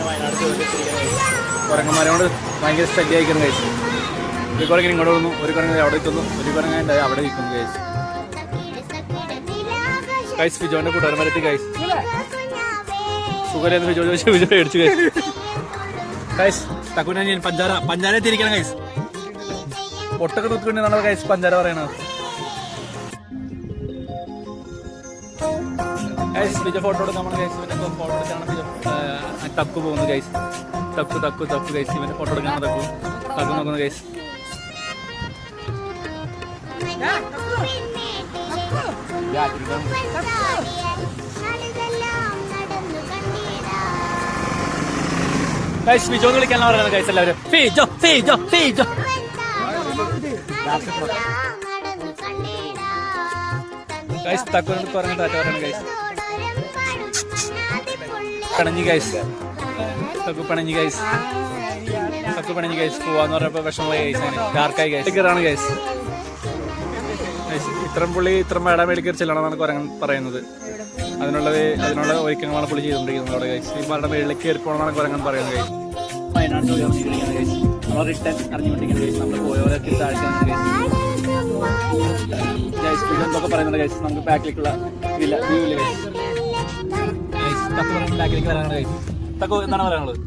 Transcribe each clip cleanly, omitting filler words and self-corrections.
വയനാട് കുരങ്ങന്മാരോട് ഭയങ്കര സ്റ്റഡി അയക്കുന്നു കഴിച്ചു. ഒരു കുരങ്ങനെ ഇങ്ങോട്ട് വന്നു, ഒരു കുരങ്ങനെ അവിടെ നിൽക്കുന്നു, ഒരു കുരങ്ങനെ അവിടെ നിൽക്കുന്നു കഴിച്ചു. കൈസ് ഫിജോന്റെ കൂട്ടുകാരന്മാരെത്തി കൈസ്. സുഖം ഫിജോ ചോദിച്ചു, ഫിജോ മേടിച്ചു കഴിച്ചു. കൈസ് തക്കുന ഞാൻ പഞ്ചാര എത്തിയിരിക്കണം കൈസ്. ഒട്ടൊക്കെ തൂത്തുകൊണ്ടാണ് കൈസ് പഞ്ചാര പറയണത്. ഗൈസ് ഫിജോ ഫോട്ടോ എടുക്കാൻ ഗൈസ്. ഇവന്റെ ഫോട്ടോ എടുക്കാണ് ഫിജോ. തക്കു പോകുന്നു ഗൈസ്. തക്കു ഗൈസ്. ഇവന്റെ ഫോട്ടോ എടുക്കാണ് തക്കു നോക്കുന്നു ഗൈസ്. ഗൈസ് ഫിജോ എന്ന് വിളിക്കാനാണ് പറയുന്നത് ഗൈസ് എല്ലാവരും. ഫിജോ ഫിജോ ഫിജോ. ഗൈസ് തക്കുനോട് പറഞ്ഞ ടാറ്റ പറയണം ഗൈസ്. പണഞ്ഞി ഗൈസ്. തക്കു പണഞ്ഞി ഗൈസ്. തക്കു പണഞ്ഞി ഗൈസ്. പോവാന്ന് പറഞ്ഞപ്പോ വിഷമമായി ഗൈസ്. ഡാർക്കായി ഗൈസ്. കയറാണ് ഗൈസ്. ഇത്രയും പുള്ളി ഇത്ര മേടാൻ വേണ്ടി കയറി ചെല്ലണമെന്നാണ് കുരങ്ങൻ പറയുന്നത്. അതിനുള്ള ഒരുക്കങ്ങളാണ് പുള്ളി ചെയ്തുകൊണ്ടിരിക്കുന്നത് അവിടെ ഗൈസ്. ഈ മരുടെ മേളിലേക്ക് കയറി പോകണമെന്നാണ് കുരങ്ങൻ പറയുന്നത് ഗൈസ്. വയനാട് ചോദിച്ചിരിക്കുന്നത് ഗൈസ്. നമ്മൾ റിട്ടേൺ അറിഞ്ഞുകൊണ്ടിരിക്കുന്നത് ഗൈസ്. നമ്മൾ പോയവരൊക്കെ താഴ്ചയാണ് ഗൈസ്. എന്തൊക്കെ പറയുന്നുണ്ട് ഗൈസ്. നമുക്ക് ബാക്കിലേക്കുള്ള വ്യൂ ഇല്ല ഗൈസ്. തക്കു ബാക്കിലേക്ക് വരാനാണ് ഗൈസ്. തക്കു എന്താണ് പറയാനുള്ളത്?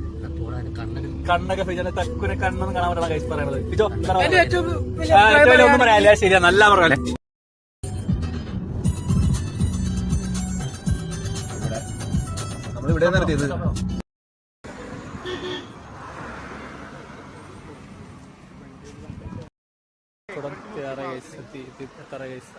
കണ്ണൊക്കെ ഫിജോന്റെ തക്കുനെ കണ്ണൊന്നും കാണാൻ പറ്റാണ് ഗൈസ് പറയണത്. ഫിജോ എന്താണ് ഒന്നും പറയാനില്ല. ശരിയാ, നല്ല പറയാല്ലേ. നമ്മളിവിടെ നിർത്തിയത് ഗൈസ്.